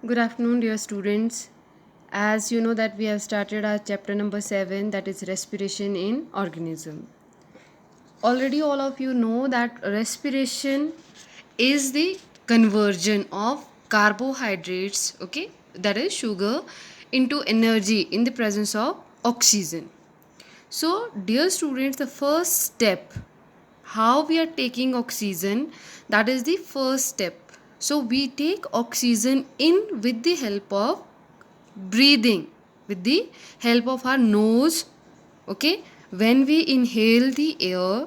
Good afternoon, dear students. As you know that we have started our chapter number 7, that is respiration in organism. Already all of you know that respiration is the conversion of carbohydrates, okay, that is sugar, into energy in the presence of oxygen. So, dear students, the first step how we are taking oxygen, that is the first step. So we take oxygen in with the help of breathing, with the help of our nose. Okay, when we inhale the air,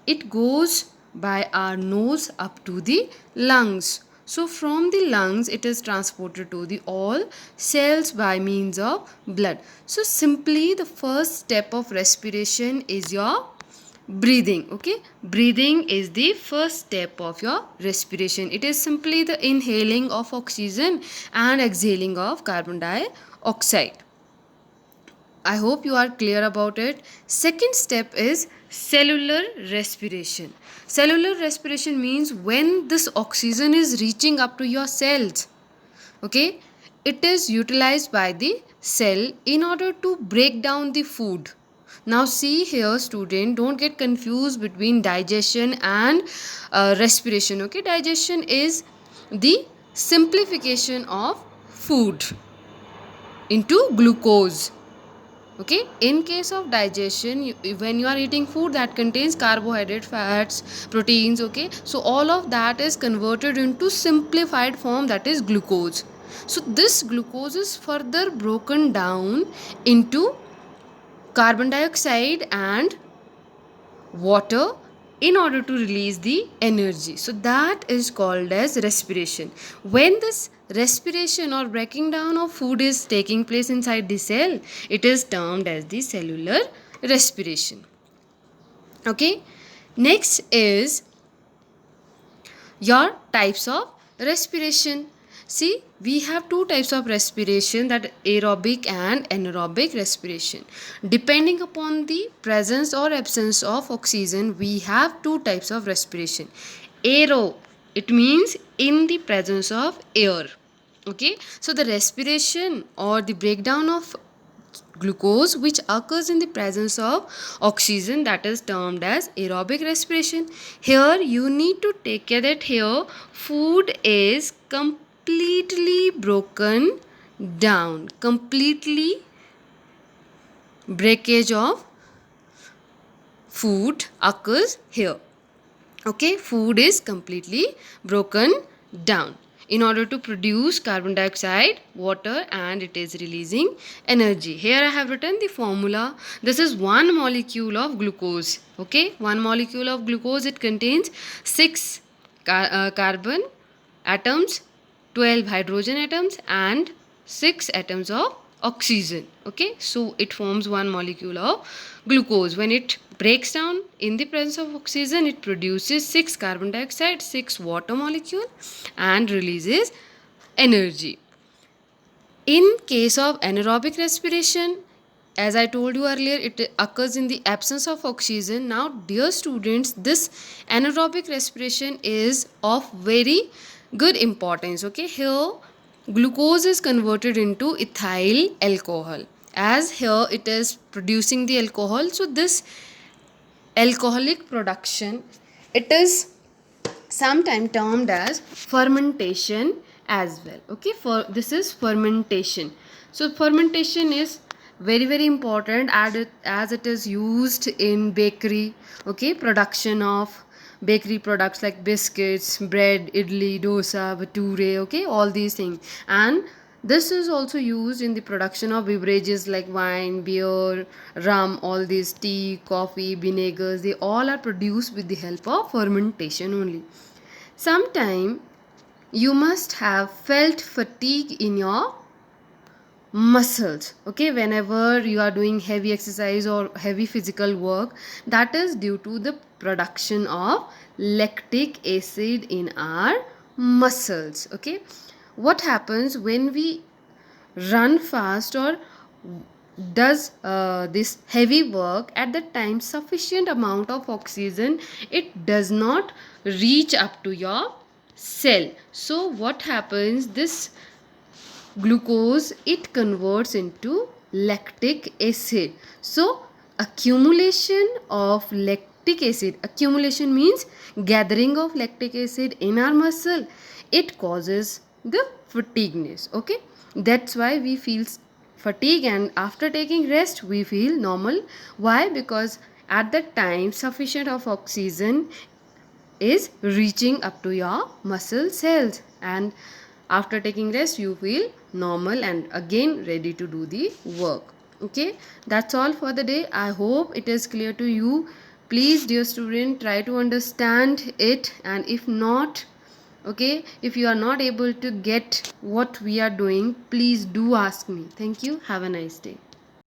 it goes by our nose up to the lungs. So from the lungs it is transported to the all cells by means of blood. So simply the first step of respiration is your breathing. Okay, breathing is the first step of your respiration. It is simply the inhaling of oxygen and exhaling of carbon dioxide. I hope you are clear about it. Second step is cellular respiration. Cellular respiration means when this oxygen is reaching up to your cells, okay, it is utilized by the cell in order to break down the food. Now see here student, don't get confused between digestion and respiration. Okay, digestion is the simplification of food into glucose. Okay, in case of digestion, when you are eating food that contains carbohydrate, fats, proteins, okay, so all of that is converted into simplified form, that is glucose. So this glucose is further broken down into carbon dioxide and water in order to release the energy. So that is called as respiration. When this respiration or breaking down of food is taking place inside the cell, it is termed as the cellular respiration. Okay, next is your types of respiration. See, we have two types of respiration, that aerobic and anaerobic respiration. Depending upon the presence or absence of oxygen, we have two types of respiration. Aero, it means in the presence of air. Okay, so the respiration or the breakdown of glucose which occurs in the presence of oxygen, that is termed as aerobic respiration. Here you need to take care that here food is completely broken down, completely breakage of food occurs here. Okay, food is completely broken down in order to produce carbon dioxide, water, and it is releasing energy. Here I have written the formula. This is one molecule of glucose. Okay, one molecule of glucose, it contains 6 carbon atoms, 12 hydrogen atoms, and 6 atoms of oxygen. Okay, so it forms one molecule of glucose. When it breaks down in the presence of oxygen, it produces 6 carbon dioxide, 6 water molecule, and releases energy. In case of anaerobic respiration, as I told you earlier, it occurs in the absence of oxygen. Now, dear students, this anaerobic respiration is of very good importance. Okay, here glucose is converted into ethyl alcohol. As here it is producing the alcohol, so this alcoholic production, it is sometimes termed as fermentation as well. Okay, for this is fermentation. So fermentation is very important as it is used in bakery. Okay, production of bakery products like biscuits, bread, idli, dosa, bhature, okay, all these things. And this is also used in the production of beverages like wine, beer, rum, all these tea, coffee, vinegars, they all are produced with the help of fermentation only. Sometime you must have felt fatigue in your muscles. Okay, whenever you are doing heavy exercise or heavy physical work, that is due to the production of lactic acid in our muscles. Okay, what happens when we run fast or does this heavy work, at that time sufficient amount of oxygen, it does not reach up to your cell. So what happens, this glucose, it converts into lactic acid. So accumulation of lactic acid, accumulation means gathering of lactic acid in our muscle, it causes the fatigueness. Okay, that's why we feel fatigue, and after taking rest we feel normal. Why? Because at that time sufficient of oxygen is reaching up to your muscle cells, and after taking rest you feel normal and again ready to do the work. Okay, that's all for the day. I hope it is clear to you. Please, dear student, try to understand it, and if not, okay, if you are not able to get what we are doing, please do ask me. Thank you. Have a nice day.